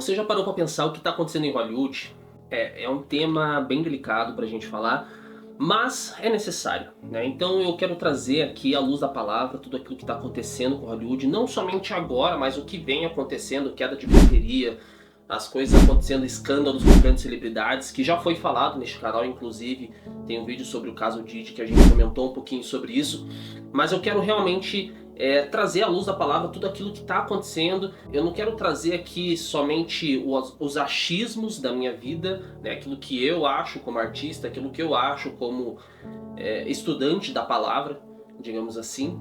Você já parou para pensar o que está acontecendo em Hollywood? É um tema bem delicado para a gente falar, mas é necessário, né? Então eu quero trazer aqui à luz da palavra tudo aquilo que está acontecendo com Hollywood, não somente agora, mas o que vem acontecendo, queda de bilheteria, as coisas acontecendo, escândalos com grandes celebridades, que já foi falado neste canal, inclusive tem um vídeo sobre o caso Diddy que a gente comentou um pouquinho sobre isso, mas eu quero realmente trazer à luz da palavra tudo aquilo que está acontecendo. Eu não quero trazer aqui somente os achismos da minha vida, né, aquilo que eu acho como artista, aquilo que eu acho como estudante da palavra, digamos assim,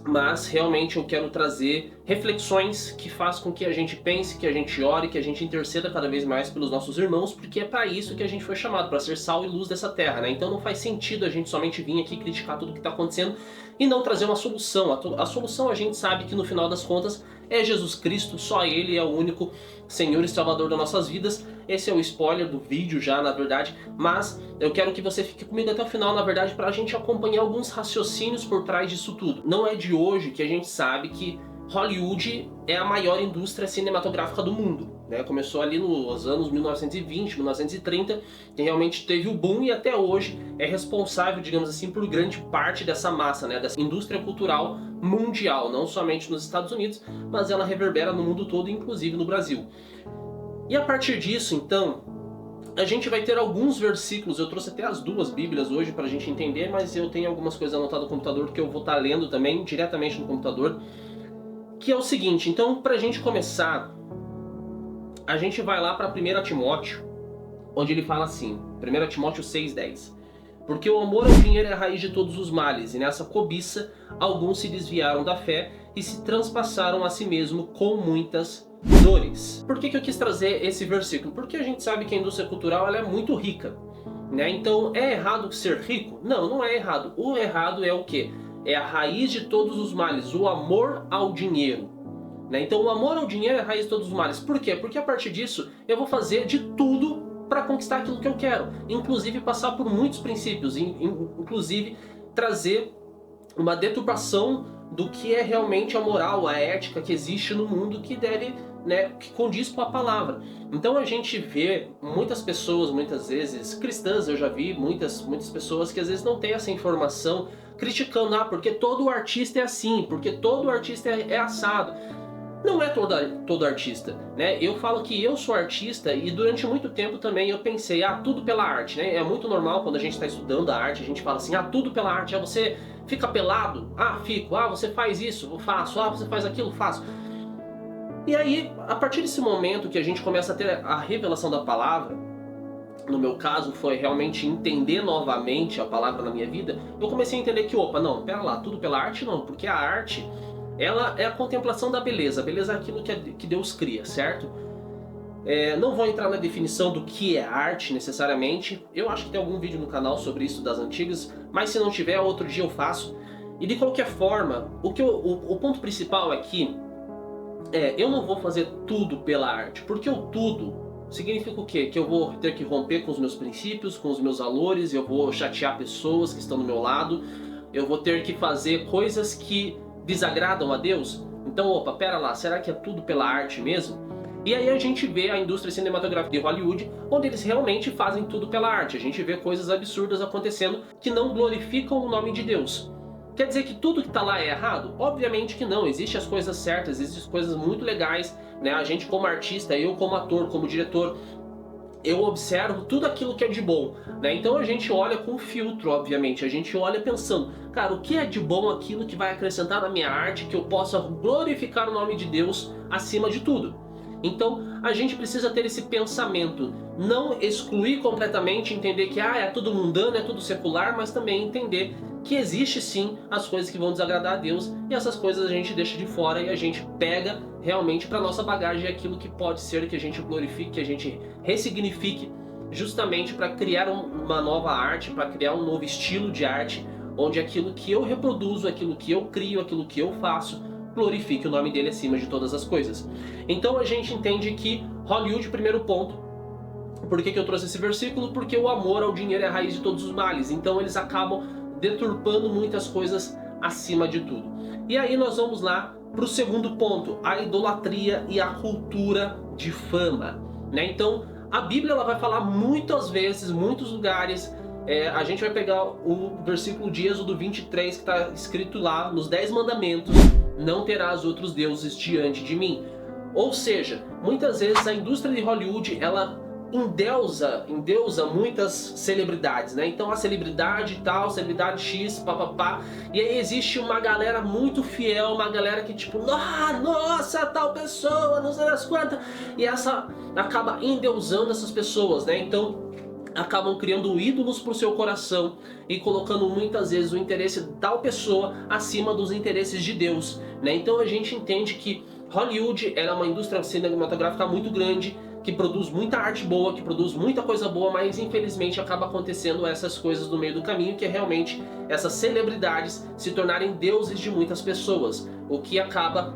mas realmente eu quero trazer reflexões que façam com que a gente pense, que a gente ore, que a gente interceda cada vez mais pelos nossos irmãos, porque é para isso que a gente foi chamado, para ser sal e luz dessa terra, né? Então não faz sentido a gente somente vir aqui criticar tudo que está acontecendo e não trazer uma solução. A solução a gente sabe que no final das contas é Jesus Cristo, só Ele é o único Senhor e Salvador das nossas vidas. Esse é o spoiler do vídeo já, na verdade, mas eu quero que você fique comigo até o final, na verdade, para a gente acompanhar alguns raciocínios por trás disso tudo. Não é de hoje que a gente sabe que Hollywood é a maior indústria cinematográfica do mundo, né? Começou ali nos anos 1920, 1930, que realmente teve o boom e até hoje é responsável, digamos assim, por grande parte dessa massa, né? Dessa indústria cultural mundial, não somente nos Estados Unidos, mas ela reverbera no mundo todo, inclusive no Brasil. E a partir disso, então, a gente vai ter alguns versículos. Eu trouxe até as duas Bíblias hoje para a gente entender, mas eu tenho algumas coisas anotadas no computador que eu vou estar lendo também, diretamente no computador, que é o seguinte. Então, para a gente começar, a gente vai lá para 1 Timóteo, onde ele fala assim, 1 Timóteo 6,10. Porque o amor ao dinheiro é a raiz de todos os males, e nessa cobiça alguns se desviaram da fé e se transpassaram a si mesmo com muitas dores. Por que eu quis trazer esse versículo? Porque a gente sabe que a indústria cultural ela é muito rica, né? Então é errado ser rico? Não, não é errado. O errado é o quê? É a raiz de todos os males, o amor ao dinheiro, né? Então o amor ao dinheiro é a raiz de todos os males. Por quê? Porque a partir disso eu vou fazer de tudo para conquistar aquilo que eu quero, inclusive passar por muitos princípios, inclusive trazer uma deturpação do que é realmente a moral, a ética que existe no mundo, que deve, né, que condiz com a palavra. Então a gente vê muitas pessoas, muitas vezes cristãs, eu já vi muitas pessoas que às vezes não têm essa informação, criticando, porque todo artista é assim, porque todo artista é assado. Não é todo artista, né? Eu falo que eu sou artista e durante muito tempo também eu pensei, tudo pela arte, né? É muito normal quando a gente está estudando a arte, a gente fala assim, tudo pela arte. Você fica pelado? Fico. Você faz isso? Eu faço. Você faz aquilo? Faço. E aí, a partir desse momento que a gente começa a ter a revelação da palavra, no meu caso foi realmente entender novamente a palavra na minha vida, eu comecei a entender que, não, pera lá, tudo pela arte não, porque a arte, ela é a contemplação da beleza. A beleza é aquilo que Deus cria, certo? Não vou entrar na definição do que é arte necessariamente. Eu acho que tem algum vídeo no canal sobre isso das antigas, mas se não tiver, outro dia eu faço. E de qualquer forma, o ponto principal é que eu não vou fazer tudo pela arte, porque o tudo significa o quê? Que eu vou ter que romper com os meus princípios, com os meus valores, eu vou chatear pessoas que estão do meu lado, eu vou ter que fazer coisas que desagradam a Deus. Então, pera lá, será que é tudo pela arte mesmo? E aí a gente vê a indústria cinematográfica de Hollywood, onde eles realmente fazem tudo pela arte. A gente vê coisas absurdas acontecendo que não glorificam o nome de Deus. Quer dizer que tudo que está lá é errado? Obviamente que não, existem as coisas certas, existem as coisas muito legais, né? A gente como artista, eu como ator, como diretor, eu observo tudo aquilo que é de bom, né? Então a gente olha com filtro, obviamente. A gente olha pensando, cara, o que é de bom, aquilo que vai acrescentar na minha arte, que eu possa glorificar o nome de Deus acima de tudo. Então a gente precisa ter esse pensamento, não excluir completamente, entender que é tudo mundano, é tudo secular, mas também entender que existe sim as coisas que vão desagradar a Deus, e essas coisas a gente deixa de fora e a gente pega realmente para nossa bagagem aquilo que pode ser que a gente glorifique, que a gente ressignifique, justamente para criar uma nova arte, para criar um novo estilo de arte, onde aquilo que eu reproduzo, aquilo que eu crio, aquilo que eu faço, glorifique o nome dele acima de todas as coisas. Então a gente entende que Hollywood, primeiro ponto. Por que eu trouxe esse versículo? Porque o amor ao dinheiro é a raiz de todos os males. Então eles acabam deturpando muitas coisas acima de tudo. E aí nós vamos lá para o segundo ponto, a idolatria e a cultura de fama, né? Então, a Bíblia ela vai falar muitas vezes, muitos lugares. A gente vai pegar o versículo de Êxodo 23 que está escrito lá nos 10 mandamentos: não terás outros deuses diante de mim. Ou seja, muitas vezes a indústria de Hollywood ela endeusa muitas celebridades, né? Então a celebridade tal, celebridade X, papapá. E aí existe uma galera muito fiel, uma galera que tipo, nossa, tal pessoa, não sei das quantas. E essa acaba endeusando essas pessoas, né? Então acabam criando ídolos pro seu coração e colocando muitas vezes o interesse de tal pessoa acima dos interesses de Deus, né? Então a gente entende que Hollywood era uma indústria cinematográfica muito grande, que produz muita arte boa, que produz muita coisa boa, mas infelizmente acaba acontecendo essas coisas no meio do caminho, que é realmente essas celebridades se tornarem deuses de muitas pessoas, o que acaba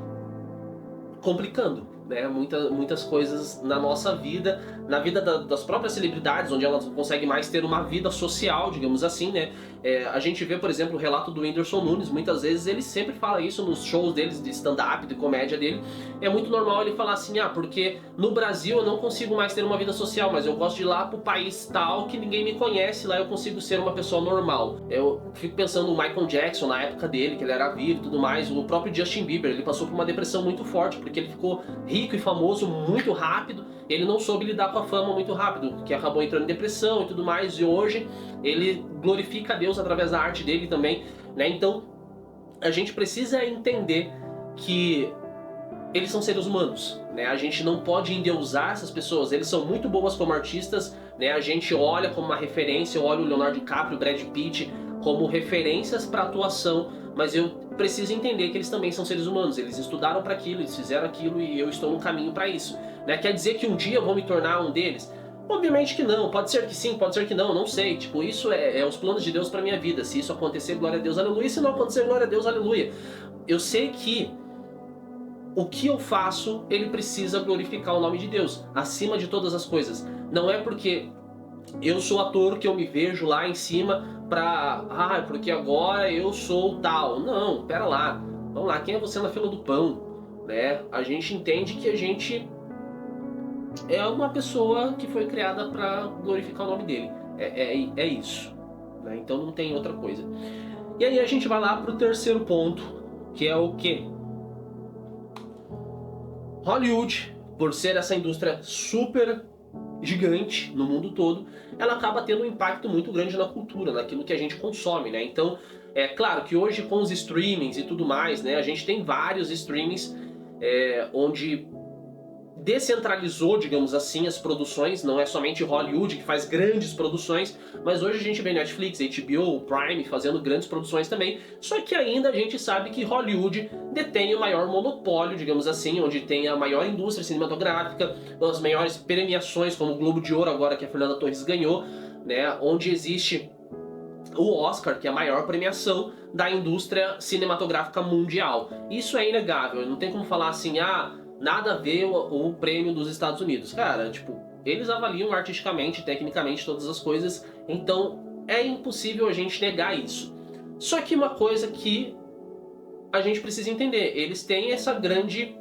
complicando, né, muitas coisas na nossa vida, na vida das próprias celebridades, onde elas conseguem mais ter uma vida social, digamos assim, né? A gente vê, por exemplo, o relato do Whindersson Nunes, muitas vezes ele sempre fala isso nos shows deles de stand-up, de comédia dele. É muito normal ele falar assim, porque no Brasil eu não consigo mais ter uma vida social, mas eu gosto de ir lá pro país tal que ninguém me conhece, lá eu consigo ser uma pessoa normal. Eu fico pensando no Michael Jackson, na época dele, que ele era vivo e tudo mais, o próprio Justin Bieber, ele passou por uma depressão muito forte, porque ele ficou rico e famoso muito rápido, ele não soube lidar com a fama muito rápido, que acabou entrando em depressão e tudo mais, e hoje ele glorifica a Deus através da arte dele também, né? Então a gente precisa entender que eles são seres humanos, né? A gente não pode endeusar essas pessoas, eles são muito boas como artistas, né? A gente olha como uma referência, olha o Leonardo DiCaprio, o Brad Pitt como referências para atuação, mas eu preciso entender que eles também são seres humanos, eles estudaram para aquilo, eles fizeram aquilo e eu estou no caminho para isso, né? Quer dizer que um dia eu vou me tornar um deles? Obviamente que não, pode ser que sim, pode ser que não sei, tipo, isso é os planos de Deus para minha vida. Se isso acontecer, glória a Deus, aleluia. Se não acontecer, glória a Deus, aleluia. Eu sei que o que eu faço, ele precisa glorificar o nome de Deus acima de todas as coisas. Não é porque eu sou ator que eu me vejo lá em cima porque agora eu sou tal. Não, pera lá. Vamos lá, quem é você na fila do pão, né? A gente entende que a gente é uma pessoa que foi criada para glorificar o nome dele. É isso, né? Então não tem outra coisa. E aí a gente vai lá pro terceiro ponto, que é o quê? Hollywood, por ser essa indústria super gigante no mundo todo, ela acaba tendo um impacto muito grande na cultura, naquilo que a gente consome, né? Então, é claro que hoje com os streamings e tudo mais, né, a gente tem vários streamings onde descentralizou, digamos assim, as produções. Não é somente Hollywood que faz grandes produções, mas hoje a gente vê Netflix, HBO, Prime fazendo grandes produções também. Só que ainda a gente sabe que Hollywood detém o maior monopólio, digamos assim, onde tem a maior indústria cinematográfica, as maiores premiações, como o Globo de Ouro agora que a Fernanda Torres ganhou, né, onde existe o Oscar, que é a maior premiação da indústria cinematográfica mundial. Isso é inegável, não tem como falar assim, nada a ver o prêmio dos Estados Unidos. Cara, tipo, eles avaliam artisticamente, tecnicamente, todas as coisas, então é impossível a gente negar isso. Só que uma coisa que a gente precisa entender, eles têm essa grande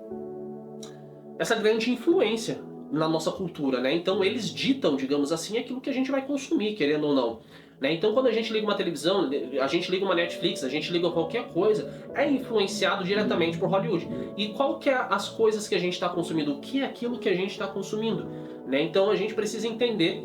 influência na nossa cultura, né? Então eles ditam, digamos assim, aquilo que a gente vai consumir, querendo ou não. Né? Então quando a gente liga uma televisão, a gente liga uma Netflix, a gente liga qualquer coisa, é influenciado diretamente por Hollywood. E qual que é as coisas que a gente está consumindo? O que é aquilo que a gente está consumindo? Né? Então a gente precisa entender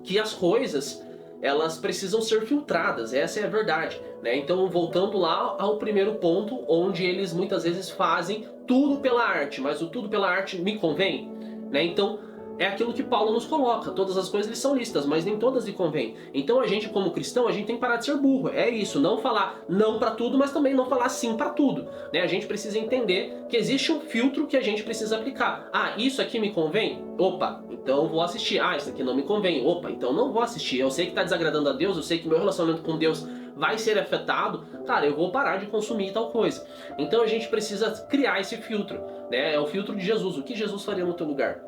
que as coisas, elas precisam ser filtradas, essa é a verdade. Né? Então voltando lá ao primeiro ponto, onde eles muitas vezes fazem tudo pela arte, mas o tudo pela arte me convém? Né? Então é aquilo que Paulo nos coloca, todas as coisas lhe são lícitas, mas nem todas lhe convêm. Então a gente como cristão, a gente tem que parar de ser burro, é isso, não falar não pra tudo, mas também não falar sim pra tudo. Né? A gente precisa entender que existe um filtro que a gente precisa aplicar. Isso aqui me convém? Opa, então eu vou assistir. Isso aqui não me convém. Opa, então não vou assistir. Eu sei que tá desagradando a Deus, eu sei que meu relacionamento com Deus vai ser afetado, cara, eu vou parar de consumir tal coisa. Então a gente precisa criar esse filtro, né? É o filtro de Jesus. O que Jesus faria no teu lugar?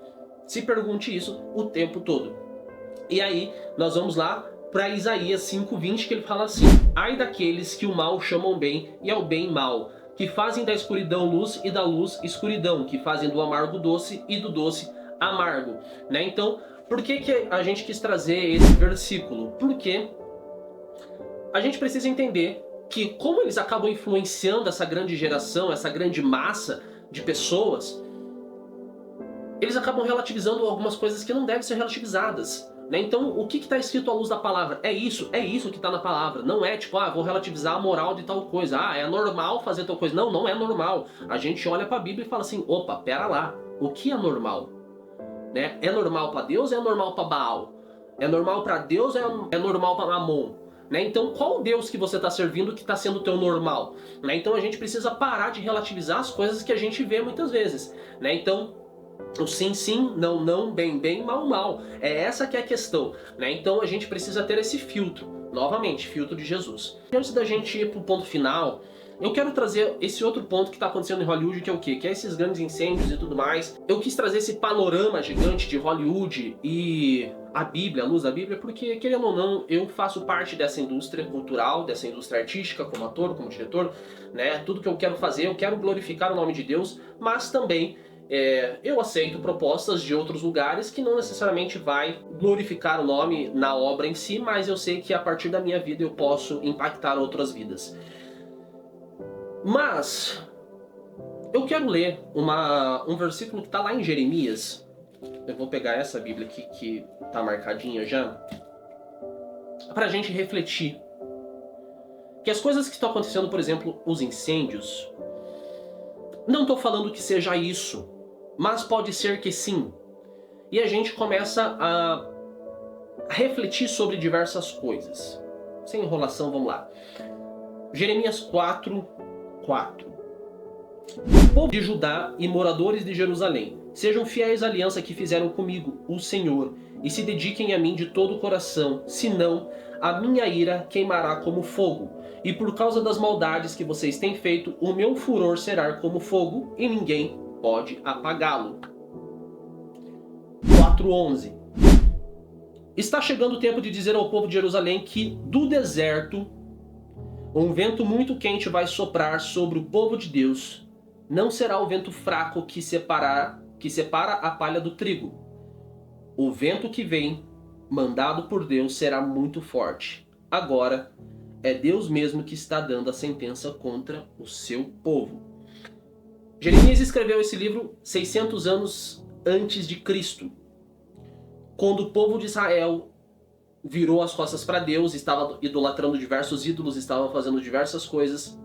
Se pergunte isso o tempo todo. E aí, nós vamos lá para Isaías 5:20, que ele fala assim: ai daqueles que o mal chamam bem e ao bem mal, que fazem da escuridão luz e da luz escuridão, que fazem do amargo doce e do doce amargo, né? Então, por que a gente quis trazer esse versículo? Porque a gente precisa entender que como eles acabam influenciando essa grande geração, essa grande massa de pessoas, eles acabam relativizando algumas coisas que não devem ser relativizadas, né? Então, o que está escrito à luz da palavra? É isso que está na palavra. Não é tipo, vou relativizar a moral de tal coisa. É normal fazer tal coisa. Não, não é normal. A gente olha para a Bíblia e fala assim, opa, pera lá. O que é normal? Né? É normal para Deus ou é normal para Baal? É normal para Deus ou é normal para Mamon? Né? Então, qual Deus que você está servindo que está sendo o teu normal? Né? Então, a gente precisa parar de relativizar as coisas que a gente vê muitas vezes. Né? Então, o sim, sim, não, não, bem, bem, mal, mal. É essa que é a questão, né? Então a gente precisa ter esse filtro, novamente, filtro de Jesus. Antes da gente ir pro ponto final, eu quero trazer esse outro ponto que está acontecendo em Hollywood, que é o quê? Que é esses grandes incêndios e tudo mais. Eu quis trazer esse panorama gigante de Hollywood e a Bíblia, a luz da Bíblia, porque, querendo ou não, eu faço parte dessa indústria cultural, dessa indústria artística, como ator, como diretor, né? Tudo que eu quero fazer, eu quero glorificar o nome de Deus, mas também eu aceito propostas de outros lugares que não necessariamente vai glorificar o nome na obra em si, mas eu sei que a partir da minha vida eu posso impactar outras vidas. Mas eu quero ler um versículo que está lá em Jeremias. Eu vou pegar essa Bíblia aqui que está marcadinha já, para a gente refletir que as coisas que estão acontecendo, por exemplo, os incêndios, não estou falando que seja isso, mas pode ser que sim. E a gente começa a refletir sobre diversas coisas. Sem enrolação, vamos lá. Jeremias 4:4. Povo de Judá e moradores de Jerusalém, sejam fiéis à aliança que fizeram comigo, o Senhor, e se dediquem a mim de todo o coração, senão a minha ira queimará como fogo, e por causa das maldades que vocês têm feito, o meu furor será como fogo, e ninguém pode apagá-lo. 4:11. Está chegando o tempo de dizer ao povo de Jerusalém que do deserto um vento muito quente vai soprar sobre o povo de Deus. Não será o vento fraco que separa a palha do trigo. O vento que vem, mandado por Deus, será muito forte. Agora é Deus mesmo que está dando a sentença contra o seu povo. Jeremias escreveu esse livro 600 anos antes de Cristo, quando o povo de Israel virou as costas para Deus, estava idolatrando diversos ídolos, estava fazendo diversas coisas.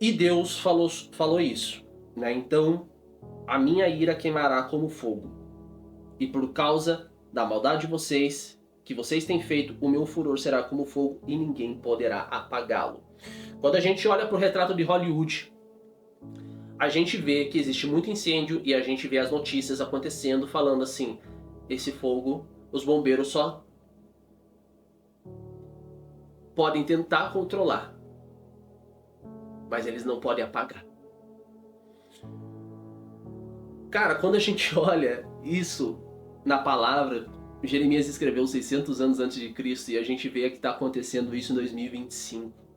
E Deus falou isso, né? Então, a minha ira queimará como fogo. E por causa da maldade de vocês, que vocês têm feito, o meu furor será como fogo e ninguém poderá apagá-lo. Quando a gente olha para o retrato de Hollywood, a gente vê que existe muito incêndio e a gente vê as notícias acontecendo falando assim, esse fogo, os bombeiros só podem tentar controlar, mas eles não podem apagar. Cara, quando a gente olha isso na palavra, Jeremias escreveu 600 anos antes de Cristo e a gente vê que está acontecendo isso em 2025.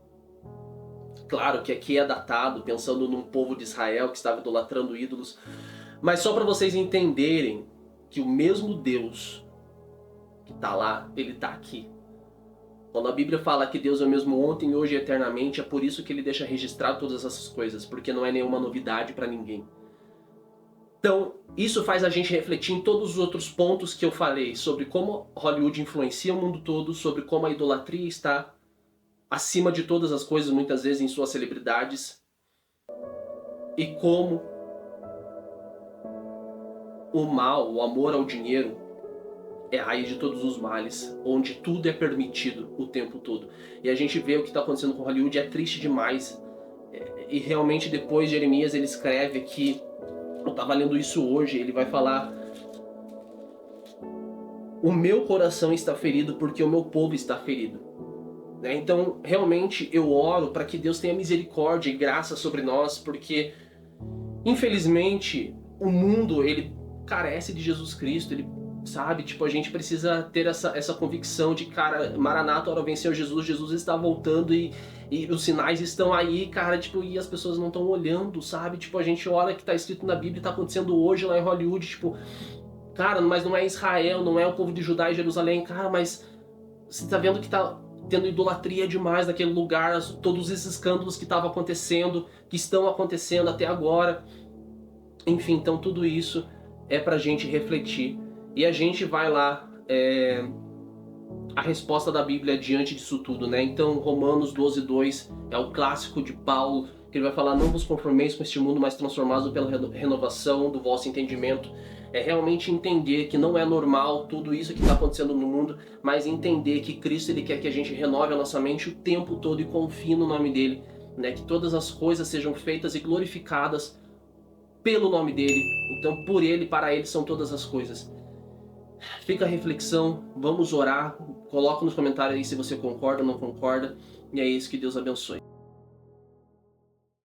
Claro que aqui é datado, pensando num povo de Israel que estava idolatrando ídolos, mas só para vocês entenderem que o mesmo Deus que está lá, ele está aqui. Quando a Bíblia fala que Deus é o mesmo ontem, hoje e eternamente, é por isso que ele deixa registrado todas essas coisas, porque não é nenhuma novidade para ninguém. Então, isso faz a gente refletir em todos os outros pontos que eu falei, sobre como Hollywood influencia o mundo todo, sobre como a idolatria está acima de todas as coisas, muitas vezes em suas celebridades, e como o mal, o amor ao dinheiro, é a raiz de todos os males, onde tudo é permitido o tempo todo. E a gente vê o que está acontecendo com Hollywood, é triste demais. E realmente depois Jeremias ele escreve aqui, eu estava lendo isso hoje, ele vai falar: o meu coração está ferido porque o meu povo está ferido. Então realmente eu oro para que Deus tenha misericórdia e graça sobre nós, porque infelizmente o mundo ele carece de Jesus Cristo, ele sabe? Tipo, a gente precisa ter essa convicção de, cara, Maranata, hora venceu Jesus, Jesus está voltando e os sinais estão aí, cara, tipo, e as pessoas não estão olhando, sabe? Tipo, a gente olha que tá escrito na Bíblia e tá acontecendo hoje lá em Hollywood, tipo, cara, mas não é Israel, não é o povo de Judá e Jerusalém, cara, mas você tá vendo que tá tendo idolatria demais naquele lugar, todos esses escândalos que estavam acontecendo, que estão acontecendo até agora. Enfim, então tudo isso é pra gente refletir. E a gente vai lá, a resposta da Bíblia diante disso tudo, né? Então, Romanos 12:2 é o clássico de Paulo, que ele vai falar: não vos conformeis com este mundo, mas transformados pela renovação do vosso entendimento. É realmente entender que não é normal tudo isso que está acontecendo no mundo, mas entender que Cristo, ele quer que a gente renove a nossa mente o tempo todo e confie no nome dele, né? Que todas as coisas sejam feitas e glorificadas pelo nome dele. Então, por ele, para ele são todas as coisas. Fica a reflexão, vamos orar, coloca nos comentários aí se você concorda ou não concorda, e é isso, que Deus abençoe.